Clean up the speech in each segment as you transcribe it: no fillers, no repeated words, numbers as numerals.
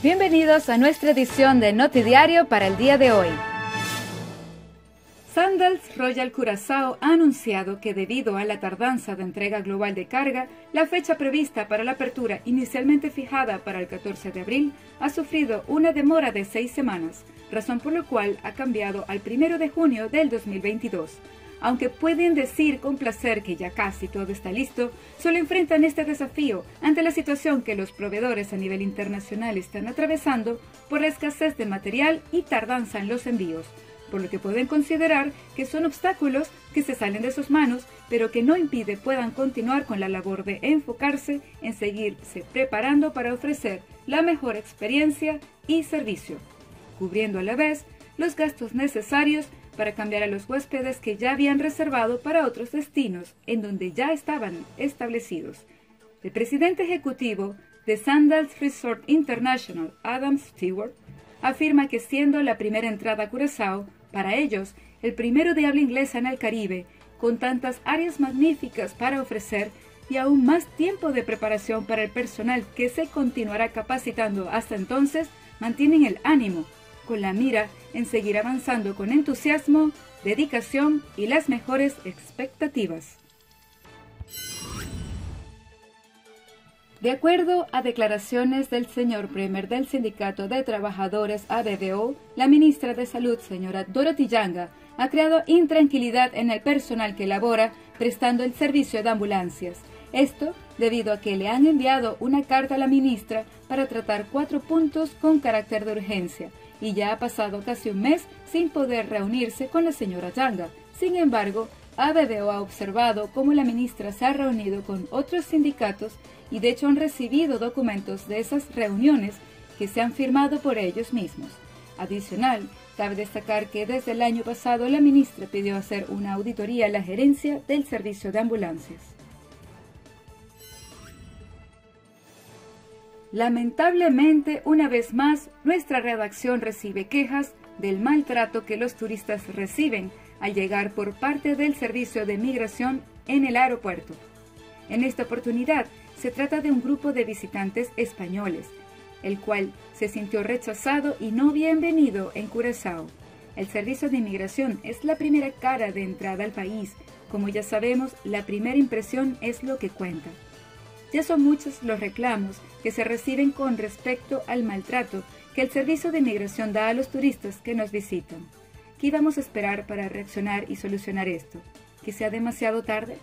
Bienvenidos a nuestra edición de Notidiario para el día de hoy. Sandals Royal Curaçao ha anunciado que debido a la tardanza de entrega global de carga, la fecha prevista para la apertura, inicialmente fijada para el 14 de abril, ha sufrido una demora de 6 semanas, razón por la cual ha cambiado al 1 de junio del 2022. Aunque pueden decir con placer que ya casi todo está listo, solo enfrentan este desafío ante la situación que los proveedores a nivel internacional están atravesando por la escasez de material y tardanza en los envíos, por lo que pueden considerar que son obstáculos que se salen de sus manos, pero que no impide puedan continuar con la labor de enfocarse en seguirse preparando para ofrecer la mejor experiencia y servicio, cubriendo a la vez los gastos necesarios para cambiar a los huéspedes que ya habían reservado para otros destinos en donde ya estaban establecidos. El presidente ejecutivo de Sandals Resort International, Adam Stewart, afirma que siendo la primera entrada a Curazao, para ellos, el primero de habla inglesa en el Caribe, con tantas áreas magníficas para ofrecer y aún más tiempo de preparación para el personal que se continuará capacitando hasta entonces, mantienen el ánimo, con la mira en seguir avanzando con entusiasmo, dedicación y las mejores expectativas. De acuerdo a declaraciones del señor Premier del Sindicato de Trabajadores ABDO, la ministra de Salud, señora Dorothy Yanga, ha creado intranquilidad en el personal que labora prestando el servicio de ambulancias. Esto debido a que le han enviado una carta a la ministra para tratar 4 puntos con carácter de urgencia, y ya ha pasado casi un mes sin poder reunirse con la señora Yanga. Sin embargo, ABDO ha observado cómo la ministra se ha reunido con otros sindicatos y de hecho han recibido documentos de esas reuniones que se han firmado por ellos mismos. Adicional, cabe destacar que desde el año pasado la ministra pidió hacer una auditoría a la gerencia del servicio de ambulancias. Lamentablemente, una vez más, nuestra redacción recibe quejas del maltrato que los turistas reciben al llegar por parte del Servicio de Migración en el aeropuerto. En esta oportunidad, se trata de un grupo de visitantes españoles, el cual se sintió rechazado y no bienvenido en Curazao. El Servicio de Inmigración es la primera cara de entrada al país. Como ya sabemos, la primera impresión es lo que cuenta. Ya son muchos los reclamos que se reciben con respecto al maltrato que el Servicio de Inmigración da a los turistas que nos visitan. ¿Qué íbamos a esperar para reaccionar y solucionar esto? ¿Que sea demasiado tarde?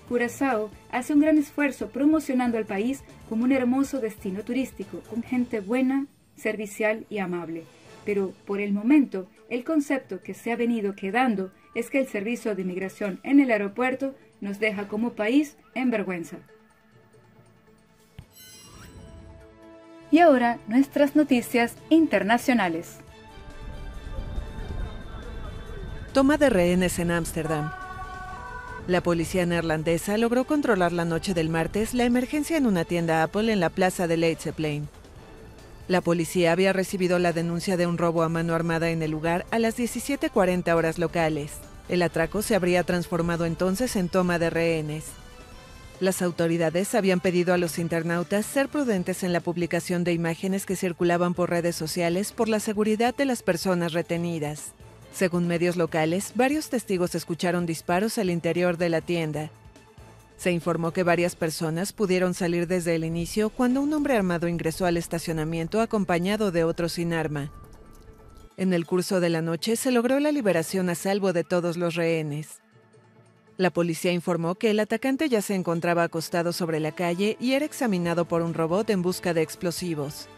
Curazao hace un gran esfuerzo promocionando al país como un hermoso destino turístico, con gente buena, servicial y amable. Pero por el momento, el concepto que se ha venido quedando es que el Servicio de Inmigración en el aeropuerto nos deja como país en vergüenza. Y ahora, nuestras noticias internacionales. Toma de rehenes en Ámsterdam. La policía neerlandesa logró controlar la noche del martes la emergencia en una tienda Apple en la plaza de Leidseplein. La policía había recibido la denuncia de un robo a mano armada en el lugar a las 17:40 horas locales. El atraco se habría transformado entonces en toma de rehenes. Las autoridades habían pedido a los internautas ser prudentes en la publicación de imágenes que circulaban por redes sociales por la seguridad de las personas retenidas. Según medios locales, varios testigos escucharon disparos al interior de la tienda. Se informó que varias personas pudieron salir desde el inicio cuando un hombre armado ingresó al estacionamiento acompañado de otro sin arma. En el curso de la noche se logró la liberación a salvo de todos los rehenes. La policía informó que el atacante ya se encontraba acostado sobre la calle y era examinado por un robot en busca de explosivos.